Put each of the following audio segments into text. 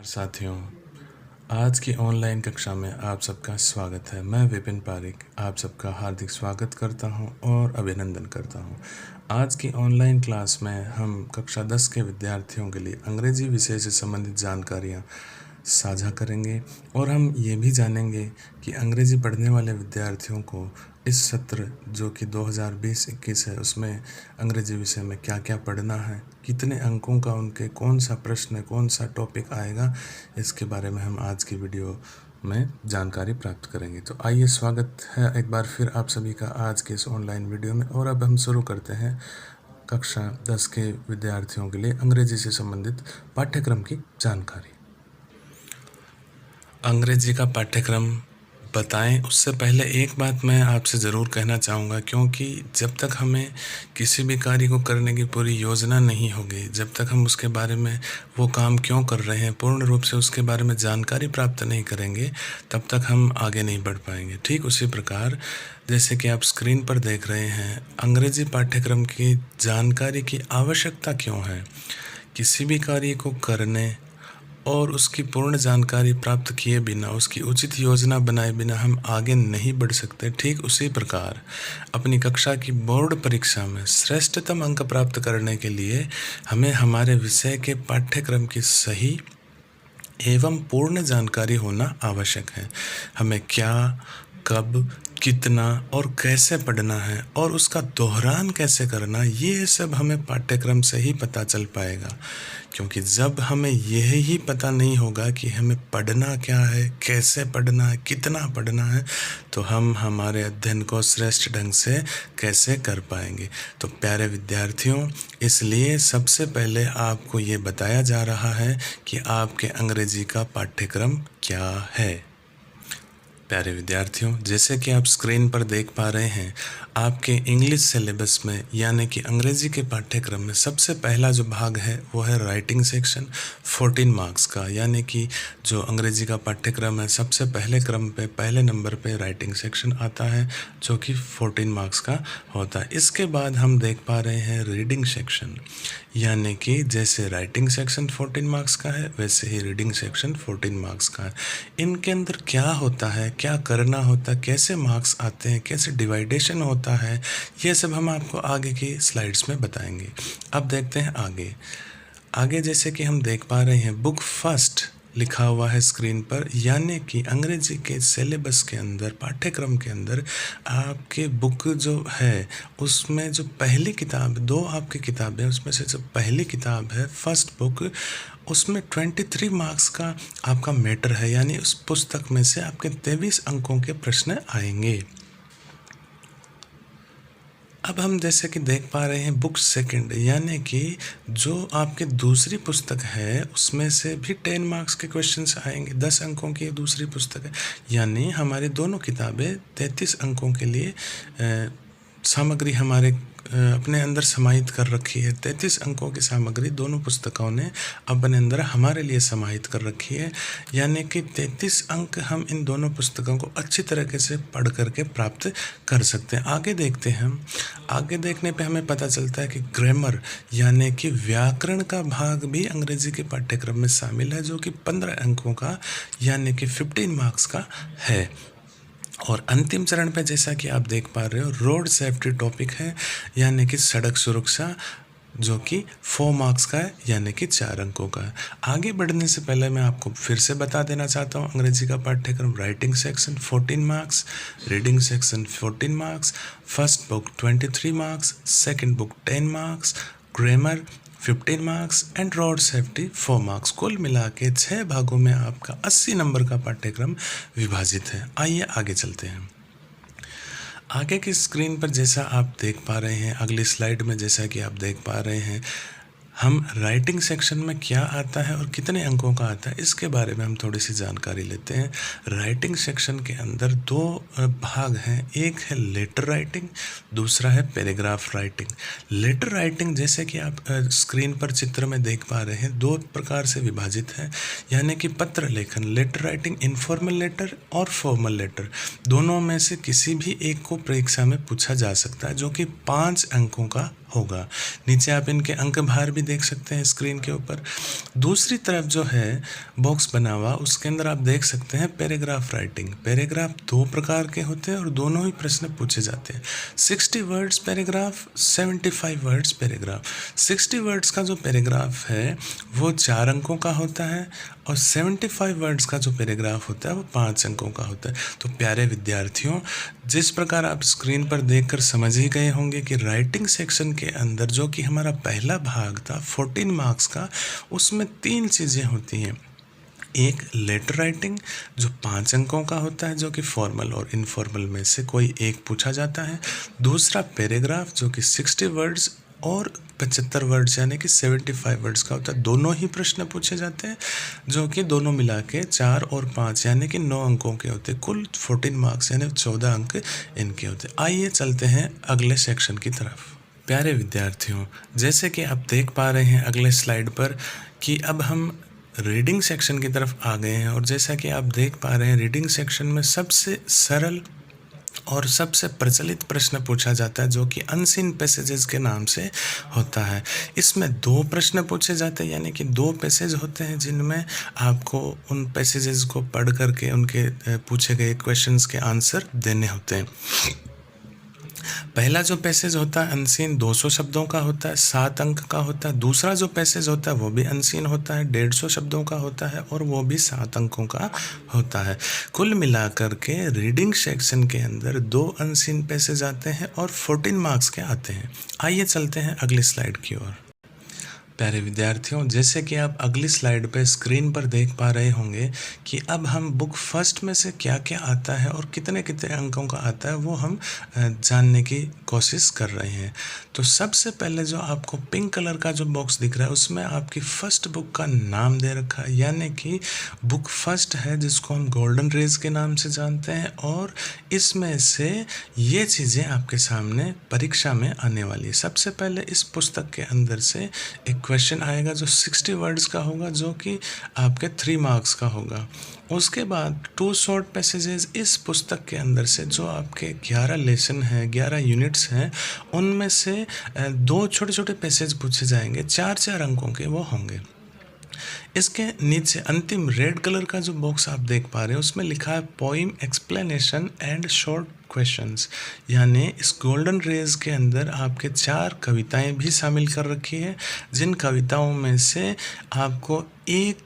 साथियों, आज की ऑनलाइन कक्षा में आप सबका स्वागत है। मैं विपिन पारिक आप सबका हार्दिक स्वागत करता हूं और अभिनंदन करता हूं। आज की ऑनलाइन क्लास में हम कक्षा 10 के विद्यार्थियों के लिए अंग्रेजी विषय से संबंधित जानकारियां साझा करेंगे और हम ये भी जानेंगे कि अंग्रेजी पढ़ने वाले विद्यार्थियों को इस सत्र जो कि 2020-21 है उसमें अंग्रेजी विषय में क्या क्या पढ़ना है, कितने अंकों का उनके कौन सा प्रश्न कौन सा टॉपिक आएगा, इसके बारे में हम आज की वीडियो में जानकारी प्राप्त करेंगे। तो आइए, स्वागत है एक बार फिर आप सभी का आज के इस ऑनलाइन वीडियो में। और अब हम शुरू करते हैं कक्षा 10 के विद्यार्थियों के लिए अंग्रेजी से संबंधित पाठ्यक्रम की जानकारी। अंग्रेजी का पाठ्यक्रम बताएं उससे पहले एक बात मैं आपसे ज़रूर कहना चाहूँगा, क्योंकि जब तक हमें किसी भी कार्य को करने की पूरी योजना नहीं होगी, जब तक हम उसके बारे में वो काम क्यों कर रहे हैं पूर्ण रूप से उसके बारे में जानकारी प्राप्त नहीं करेंगे, तब तक हम आगे नहीं बढ़ पाएंगे। ठीक उसी प्रकार जैसे कि आप स्क्रीन पर देख रहे हैं, अंग्रेजी पाठ्यक्रम की जानकारी की आवश्यकता क्यों है। किसी भी कार्य को करने और उसकी पूर्ण जानकारी प्राप्त किए बिना, उसकी उचित योजना बनाए बिना हम आगे नहीं बढ़ सकते। ठीक उसी प्रकार अपनी कक्षा की बोर्ड परीक्षा में श्रेष्ठतम अंक प्राप्त करने के लिए हमें हमारे विषय के पाठ्यक्रम की सही एवं पूर्ण जानकारी होना आवश्यक है। हमें क्या, कब, कितना और कैसे पढ़ना है और उसका दोहरान कैसे करना, ये सब हमें पाठ्यक्रम से ही पता चल पाएगा। क्योंकि जब हमें यह ही पता नहीं होगा कि हमें पढ़ना क्या है, कैसे पढ़ना है, कितना पढ़ना है, तो हम हमारे अध्ययन को श्रेष्ठ ढंग से कैसे कर पाएंगे। तो प्यारे विद्यार्थियों, इसलिए सबसे पहले आपको ये बताया जा रहा है कि आपके अंग्रेजी का पाठ्यक्रम क्या है। प्यारे विद्यार्थियों, जैसे कि आप स्क्रीन पर देख पा रहे हैं, आपके इंग्लिश सिलेबस में यानी कि अंग्रेजी के पाठ्यक्रम में सबसे पहला जो भाग है वो है राइटिंग सेक्शन 14 मार्क्स का। यानी कि जो अंग्रेजी का पाठ्यक्रम है सबसे पहले क्रम पे पहले नंबर पे राइटिंग सेक्शन आता है जो कि 14 मार्क्स का होता है। इसके बाद हम देख पा रहे हैं रीडिंग सेक्शन, यानी कि जैसे राइटिंग सेक्शन 14 मार्क्स का है वैसे ही रीडिंग सेक्शन 14 मार्क्स का है। इनके अंदर क्या होता है, क्या करना होता है, कैसे मार्क्स आते हैं, कैसे डिवाइडेशन होता है, ये सब हम आपको आगे की स्लाइड्स में बताएंगे। अब देखते हैं आगे जैसे कि हम देख पा रहे हैं बुक फर्स्ट लिखा हुआ है स्क्रीन पर, यानी कि अंग्रेजी के सिलेबस के अंदर पाठ्यक्रम के अंदर आपके बुक जो है उसमें जो पहली किताब, दो आपकी किताबें, उसमें से जो पहली किताब है फर्स्ट बुक, उसमें 23 मार्क्स का आपका मैटर है। यानी उस पुस्तक में से आपके 23 अंकों के प्रश्न आएंगे। अब हम जैसे कि देख पा रहे हैं बुक सेकंड, यानी कि जो आपके दूसरी पुस्तक है उसमें से भी 10 मार्क्स के क्वेश्चंस आएंगे। 10 अंकों की दूसरी पुस्तक है, यानी हमारी दोनों किताबें 33 अंकों के लिए सामग्री हमारे अपने अंदर समाहित कर रखी है। 33 अंकों की सामग्री दोनों पुस्तकों ने अपने अंदर हमारे लिए समाहित कर रखी है। यानी कि 33 अंक हम इन दोनों पुस्तकों को अच्छी तरीके से पढ़ करके प्राप्त कर सकते हैं। आगे देखते हैं हम। आगे देखने पे हमें पता चलता है कि ग्रामर यानी कि व्याकरण का भाग भी अंग्रेजी के पाठ्यक्रम में शामिल है, जो कि 15 अंकों का यानी कि 15 मार्क्स का है। और अंतिम चरण पे जैसा कि आप देख पा रहे हो रोड सेफ्टी टॉपिक है, यानी कि सड़क सुरक्षा, जो कि 4 मार्क्स का है यानी कि 4 अंकों का है। आगे बढ़ने से पहले मैं आपको फिर से बता देना चाहता हूँ अंग्रेजी का पाठ्यक्रम writing section 14 marks, reading section 14 marks, first book 23 marks, second book 10 marks, grammar 15 marks and road safety 4 marks. कुल मिला के 6 भागों में आपका 80 नंबर का पाठ्यक्रम विभाजित है। आइए आगे चलते हैं। आगे की स्क्रीन पर जैसा आप देख पा रहे हैं, अगली स्लाइड में जैसा कि आप देख पा रहे हैं, हम राइटिंग सेक्शन में क्या आता है और कितने अंकों का आता है इसके बारे में हम थोड़ी सी जानकारी लेते हैं। राइटिंग सेक्शन के अंदर 2 भाग हैं, एक है लेटर राइटिंग, दूसरा है पैराग्राफ राइटिंग। लेटर राइटिंग जैसे कि आप स्क्रीन पर चित्र में देख पा रहे हैं 2 प्रकार से विभाजित है, यानी कि पत्र लेखन। लेटर राइटिंग इनफॉर्मल लेटर और फॉर्मल लेटर, दोनों में से किसी भी एक को परीक्षा में पूछा जा सकता है, जो कि 5 अंकों का होगा। नीचे आप इनके अंक भार भी देख सकते हैं स्क्रीन के ऊपर। दूसरी तरफ जो है बॉक्स बना हुआ, उसके अंदर आप देख सकते हैं पैराग्राफ राइटिंग। पैराग्राफ दो प्रकार के होते हैं और दोनों ही प्रश्न पूछे जाते हैं। 60 words paragraph, 75 words paragraph. 60 words का जो पैराग्राफ है वो 4 अंकों का होता है और 75 वर्ड्स का जो पैराग्राफ होता है वो 5 अंकों का होता है। तो प्यारे विद्यार्थियों, जिस प्रकार आप स्क्रीन पर देखकर समझ ही गए होंगे कि राइटिंग सेक्शन के अंदर जो कि हमारा पहला भाग था 14 मार्क्स का, उसमें 3 चीज़ें होती हैं। एक लेटर राइटिंग जो 5 अंकों का होता है, जो कि फॉर्मल और इनफॉर्मल में से कोई एक पूछा जाता है। दूसरा पैराग्राफ जो कि 60 वर्ड्स और 75 वर्ड्स यानी कि 75 वर्ड्स का होता है। दोनों ही प्रश्न पूछे जाते हैं जो कि दोनों मिला के 4 और 5 यानी कि 9 अंकों के होते हैं। कुल 14 मार्क्स यानी 14 अंक इनके होते हैं। आइए चलते हैं अगले सेक्शन की तरफ। प्यारे विद्यार्थियों, जैसे कि आप देख पा रहे हैं अगले स्लाइड पर कि अब हम रीडिंग सेक्शन की तरफ आ गए हैं। और जैसा कि आप देख पा रहे हैं रीडिंग सेक्शन में सबसे सरल और सबसे प्रचलित प्रश्न पूछा जाता है जो कि अनसीन पैसेजेस के नाम से होता है। इसमें 2 प्रश्न पूछे जाते हैं यानी कि 2 पैसेज होते हैं जिनमें आपको उन पैसेजेस को पढ़ करके उनके पूछे गए क्वेश्चंस के आंसर देने होते हैं। पहला जो पैसेज होता है अनसीन 200 शब्दों का होता है, 7 अंक का होता है। दूसरा जो पैसेज होता है वो भी अनसीन होता है, 150 शब्दों का होता है और वो भी 7 अंकों का होता है। कुल मिलाकर के रीडिंग सेक्शन के अंदर 2 अनसीन पैसेज आते हैं और 14 मार्क्स के आते हैं। आइए चलते हैं अगली स्लाइड की ओर। प्यारे विद्यार्थियों, जैसे कि आप अगली स्लाइड पे स्क्रीन पर देख पा रहे होंगे कि अब हम बुक फर्स्ट में से क्या क्या आता है और कितने कितने अंकों का आता है वो हम जानने की कोशिश कर रहे हैं। तो सबसे पहले जो आपको पिंक कलर का जो बॉक्स दिख रहा है उसमें आपकी फर्स्ट बुक का नाम दे रखा है, यानी कि बुक फर्स्ट है जिसको हम गोल्डन रेज के नाम से जानते हैं। और इसमें से ये चीज़ें आपके सामने परीक्षा में आने वाली है। सबसे पहले इस पुस्तक के अंदर से एक क्वेश्चन आएगा जो 60 वर्ड्स का होगा, जो कि आपके 3 मार्क्स का होगा। उसके बाद 2 शॉर्ट पैसेजेस इस पुस्तक के अंदर से जो आपके 11 लेसन हैं, 11 यूनिट्स हैं, उनमें से 2 छोटे छोटे पैसेज पूछे जाएंगे, 4-4 अंकों के वो होंगे। इसके नीचे अंतिम रेड कलर का जो बॉक्स आप देख पा रहे हैं उसमें लिखा है poem explanation and short questions, यानी इस गोल्डन रेज के अंदर आपके 4 कविताएं भी शामिल कर रखी है, जिन कविताओं में से आपको एक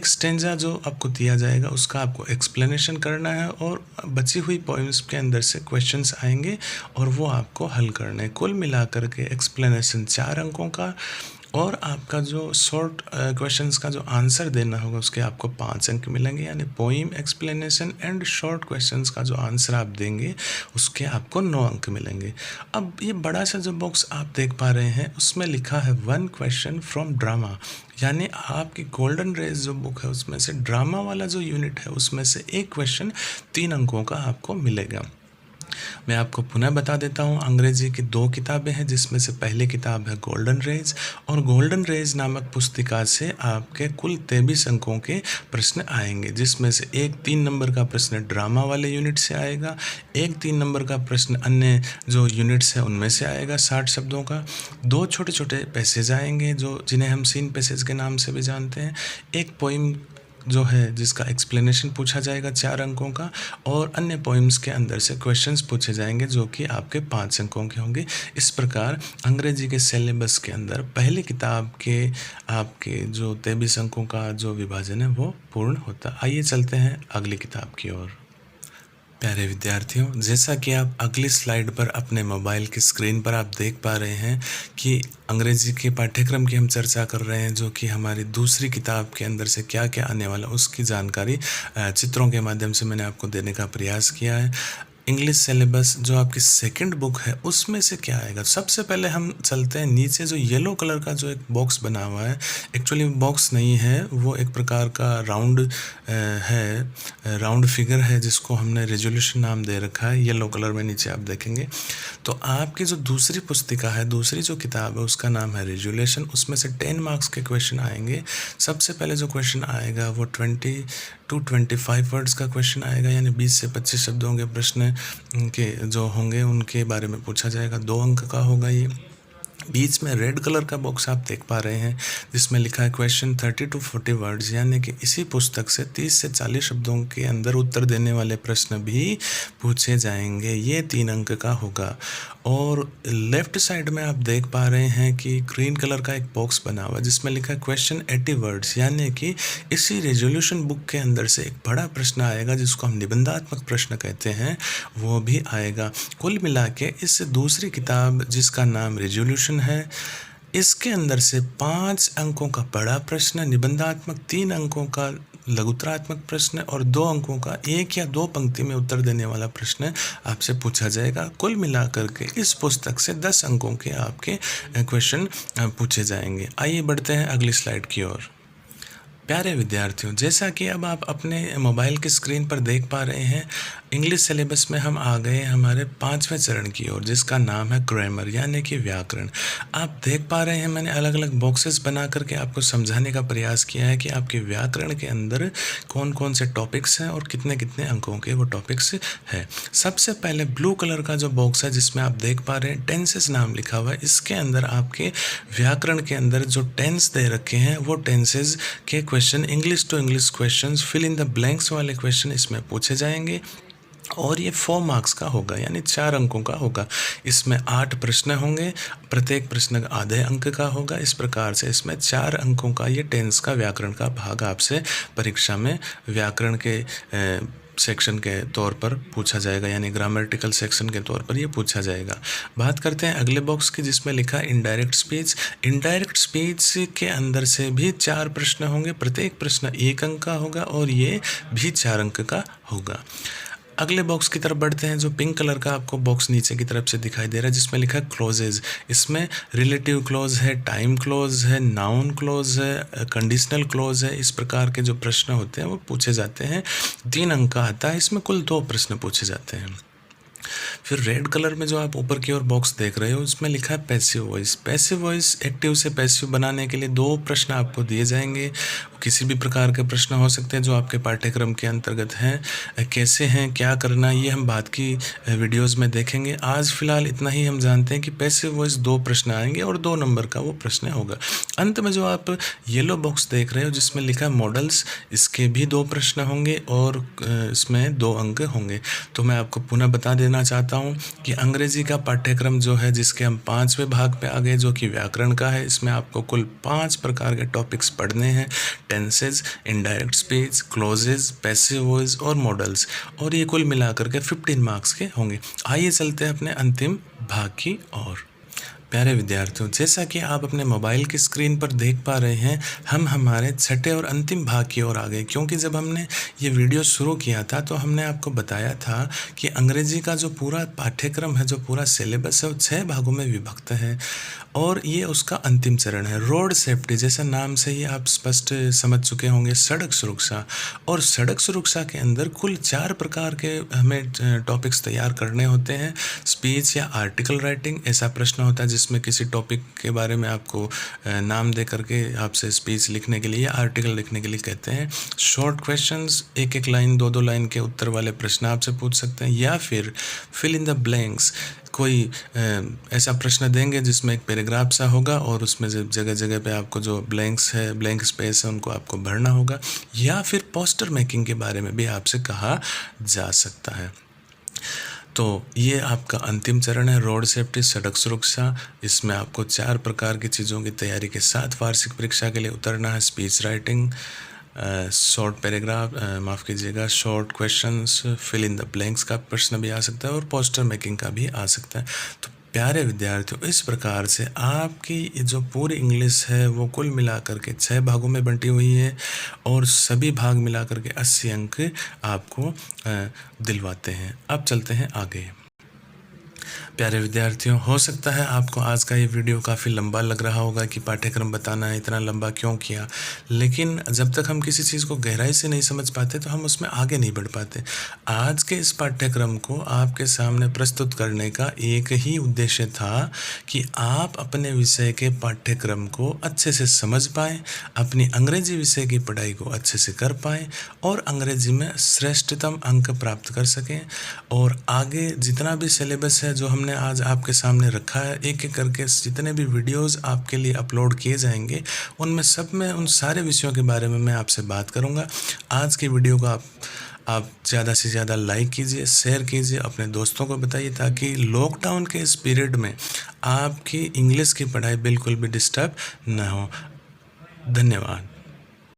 स्टेंजा जो आपको दिया जाएगा उसका आपको एक्सप्लेनेशन करना है और बची हुई पोइम्स के अंदर से क्वेश्चंस आएंगे और वो आपको हल करना है। कुल मिलाकर के एक्सप्लेनेशन 4 अंकों का और आपका जो शॉर्ट क्वेश्चंस का जो आंसर देना होगा उसके आपको 5 अंक मिलेंगे, यानी poem explanation and short questions का जो आंसर आप देंगे उसके आपको 9 अंक मिलेंगे। अब ये बड़ा सा जो बॉक्स आप देख पा रहे हैं उसमें लिखा है 1 क्वेश्चन फ्रॉम ड्रामा, यानी आपकी गोल्डन रेज जो बुक है उसमें से ड्रामा वाला जो यूनिट है उसमें से एक क्वेश्चन 3 अंकों का आपको मिलेगा। मैं आपको पुनः बता देता हूँ, अंग्रेजी की 2 किताबें हैं जिसमें से पहली किताब है गोल्डन रेज, और गोल्डन रेज नामक पुस्तिका से आपके कुल 23 अंकों के प्रश्न आएंगे, जिसमें से एक 3 नंबर का प्रश्न ड्रामा वाले यूनिट से आएगा, एक 3 नंबर का प्रश्न अन्य जो यूनिट्स हैं उनमें से आएगा 60 शब्दों का, 2 छोटे छोटे पैसेज आएंगे जो जिन्हें हम सीन पैसेज के नाम से भी जानते हैं, एक पोइम जो है जिसका एक्सप्लेनेशन पूछा जाएगा 4 अंकों का, और अन्य पोइम्स के अंदर से क्वेश्चंस पूछे जाएंगे जो कि आपके 5 अंकों के होंगे। इस प्रकार अंग्रेजी के सिलेबस के अंदर पहली किताब के आपके जो 23 अंकों का जो विभाजन है वो पूर्ण होता। आइए चलते हैं अगली किताब की ओर। प्यारे विद्यार्थियों, जैसा कि आप अगली स्लाइड पर अपने मोबाइल की स्क्रीन पर आप देख पा रहे हैं कि अंग्रेजी के पाठ्यक्रम की हम चर्चा कर रहे हैं, जो कि हमारी दूसरी किताब के अंदर से क्या क्या आने वाला उसकी जानकारी चित्रों के माध्यम से मैंने आपको देने का प्रयास किया है। इंग्लिश सिलेबस जो आपकी सेकंड बुक है उसमें से क्या आएगा। सबसे पहले हम चलते हैं नीचे, जो येलो कलर का जो एक बॉक्स बना हुआ है, एक्चुअली बॉक्स नहीं है, वो एक प्रकार का राउंड फिगर है जिसको हमने रेजोल्यूशन नाम दे रखा है, येलो कलर में नीचे आप देखेंगे। तो आपकी जो दूसरी पुस्तिका है, दूसरी जो किताब है उसका नाम है रेजोल्यूशन, उसमें से 10 मार्क्स के क्वेश्चन आएंगे। सबसे पहले जो क्वेश्चन आएगा वो 20 to 25 वर्ड्स का क्वेश्चन आएगा, यानी 20 से 25 शब्दों के प्रश्न के जो होंगे उनके बारे में पूछा जाएगा। 2 अंक का होगा ये। बीच में रेड कलर का बॉक्स आप देख पा रहे हैं जिसमें लिखा है क्वेश्चन 30 to 40 वर्ड्स, यानी कि इसी पुस्तक से 30 से 40 शब्दों के अंदर उत्तर देने वाले प्रश्न भी पूछे जाएंगे। ये 3 अंक का होगा। और लेफ्ट साइड में आप देख पा रहे हैं कि ग्रीन कलर का एक बॉक्स बना हुआ है जिसमें लिखा है क्वेश्चन 80 वर्ड्स, यानी कि इसी रेजोल्यूशन बुक के अंदर से एक बड़ा प्रश्न आएगा जिसको हम निबंधात्मक प्रश्न कहते हैं, वो भी आएगा। कुल मिला के इस दूसरी किताब जिसका नाम रेजोल्यूशन है, इसके अंदर से 5 अंकों का बड़ा प्रश्न, निबंधात्मक 3 अंकों का लघुत्तरात्मक प्रश्न और 2 अंकों का 1 या 2 पंक्ति में उत्तर देने वाला प्रश्न आपसे पूछा जाएगा। कुल मिलाकर के इस पुस्तक से 10 अंकों के आपके क्वेश्चन पूछे जाएंगे। आइए बढ़ते हैं अगली स्लाइड की ओर। प्यारे विद्यार्थियों, जैसा कि अब आप अपने मोबाइल की स्क्रीन पर देख पा रहे हैं, इंग्लिश सिलेबस में हम आ गए हमारे 5वें चरण की ओर जिसका नाम है ग्रामर, यानी कि व्याकरण। आप देख पा रहे हैं मैंने अलग अलग बॉक्सेस बना करके आपको समझाने का प्रयास किया है कि आपके व्याकरण के अंदर कौन कौन से टॉपिक्स हैं और कितने कितने अंकों के वो टॉपिक्स हैं। सबसे पहले ब्लू कलर का जो बॉक्स है जिसमें आप देख पा रहे हैं टेंसेस नाम लिखा हुआ है, इसके अंदर आपके व्याकरण के अंदर जो टेंस दे रखे हैं वो टेंसेस के question, English to English questions, fill in the blanks वाले क्वेश्चन इसमें पूछे जाएंगे। और ये 4 मार्क्स का होगा, यानी 4 अंकों का होगा। इसमें 8 प्रश्न होंगे, प्रत्येक प्रश्न आधे अंक का होगा। इस प्रकार से इसमें 4 अंकों का ये टेंस का व्याकरण का भाग आपसे परीक्षा में व्याकरण के सेक्शन के तौर पर पूछा जाएगा, यानी ग्रामेटिकल सेक्शन के तौर पर ये पूछा जाएगा। बात करते हैं अगले बॉक्स की जिसमें लिखा है इनडायरेक्ट स्पीच। इनडायरेक्ट स्पीच के अंदर से भी 4 प्रश्न होंगे, प्रत्येक प्रश्न 1 अंक का होगा और ये भी 4 अंक का होगा। अगले बॉक्स की तरफ बढ़ते हैं जो पिंक कलर का आपको बॉक्स नीचे की तरफ से दिखाई दे रहा है जिसमें लिखा है क्लोजेज। इसमें रिलेटिव क्लोज है, टाइम क्लोज है, नाउन क्लोज है, कंडीशनल क्लोज है। इस प्रकार के जो प्रश्न होते हैं वो पूछे जाते हैं। 3 अंक का आता है, इसमें कुल 2 प्रश्न पूछे जाते हैं। फिर रेड कलर में जो आप ऊपर की ओर बॉक्स देख रहे हो उसमें लिखा है passive voice. Passive voice active से पैसिव बनाने के लिए 2 प्रश्न आपको दिए जाएंगे। किसी भी प्रकार के प्रश्न हो सकते हैं जो आपके पाठ्यक्रम के अंतर्गत हैं। कैसे हैं, क्या करना, ये हम बाद की वीडियोस में देखेंगे। आज फिलहाल इतना ही हम जानते हैं कि पैसिव वॉइस 2 प्रश्न आएंगे और 2 नंबर का वो प्रश्न होगा। अंत में जो आप येलो बॉक्स देख रहे हो जिसमें लिखा है मॉडल्स, इसके भी 2 प्रश्न होंगे और इसमें 2 अंक होंगे। तो मैं आपको पुनः बता देना चाहता हूँ कि अंग्रेजी का पाठ्यक्रम जो है जिसके हम 5वें भाग पे आ गए जो कि व्याकरण का है, इसमें आपको कुल 5 प्रकार के टॉपिक्स पढ़ने हैं। Tenses, indirect speech, clauses, passive voice और मॉडल्स, और ये कुल मिलाकर के 15 मार्क्स के होंगे। आइए चलते हैं अपने अंतिम भाग की ओर। प्यारे विद्यार्थियों, जैसा कि आप अपने मोबाइल की स्क्रीन पर देख पा रहे हैं, हम हमारे छठे और अंतिम भाग की ओर आ गए। क्योंकि जब हमने ये वीडियो शुरू किया था तो हमने आपको बताया था कि अंग्रेजी का जो पूरा पाठ्यक्रम है, जो पूरा सिलेबस है, वो 6 भागों में विभक्त है और ये उसका अंतिम चरण है। रोड सेफ्टी, जैसा नाम से ही आप स्पष्ट समझ चुके होंगे, सड़क सुरक्षा। और सड़क सुरक्षा के अंदर कुल 4 प्रकार के हमें टॉपिक्स तैयार करने होते हैं। स्पीच या आर्टिकल राइटिंग, ऐसा प्रश्न होता है जिसमें किसी टॉपिक के बारे में आपको नाम दे करके आपसे स्पीच लिखने के लिए या आर्टिकल लिखने के लिए कहते हैं। शॉर्ट क्वेश्चंस, 1-1 लाइन 2-2 लाइन के उत्तर वाले प्रश्न आपसे पूछ सकते हैं। या फिर फिल इन द ब्लैंक्स, कोई ऐसा प्रश्न देंगे जिसमें एक पैराग्राफ सा होगा और उसमें जगह जगह पे आपको जो ब्लैंक्स है, ब्लैंक स्पेस है, उनको आपको भरना होगा। या फिर पोस्टर मेकिंग के बारे में भी आपसे कहा जा सकता है। तो ये आपका अंतिम चरण है, रोड सेफ्टी, सड़क सुरक्षा। इसमें आपको 4 प्रकार की चीज़ों की तैयारी के साथ वार्षिक परीक्षा के लिए उतरना है। स्पीच राइटिंग, शॉर्ट पैराग्राफ, माफ़ कीजिएगा, short questions, fill in the blanks का प्रश्न भी आ सकता है और पोस्टर मेकिंग का भी आ सकता है। तो प्यारे विद्यार्थियों, इस प्रकार से आपकी जो पूरी इंग्लिश है वो कुल मिलाकर के 6 भागों में बंटी हुई है और सभी भाग मिलाकर के 80 अंक आपको दिलवाते हैं। अब चलते हैं आगे। प्यारे विद्यार्थियों, हो सकता है आपको आज का ये वीडियो काफ़ी लंबा लग रहा होगा कि पाठ्यक्रम बताना है इतना लंबा क्यों किया। लेकिन जब तक हम किसी चीज़ को गहराई से नहीं समझ पाते तो हम उसमें आगे नहीं बढ़ पाते। आज के इस पाठ्यक्रम को आपके सामने प्रस्तुत करने का एक ही उद्देश्य था कि आप अपने विषय के पाठ्यक्रम को अच्छे से समझ पाएँ, अपनी अंग्रेजी विषय की पढ़ाई को अच्छे से कर पाएँ और अंग्रेजी में श्रेष्ठतम अंक प्राप्त कर सकें। और आगे जितना भी सिलेबस है जो हमने आज आपके सामने रखा है, एक एक करके जितने भी वीडियोस आपके लिए अपलोड किए जाएंगे उनमें सब में उन सारे विषयों के बारे में मैं आपसे बात करूंगा। आज की वीडियो को आप ज़्यादा से ज़्यादा लाइक कीजिए, शेयर कीजिए, अपने दोस्तों को बताइए ताकि लॉकडाउन के इस पीरियड में आपकी इंग्लिश की पढ़ाई बिल्कुल भी डिस्टर्ब ना हो। धन्यवाद।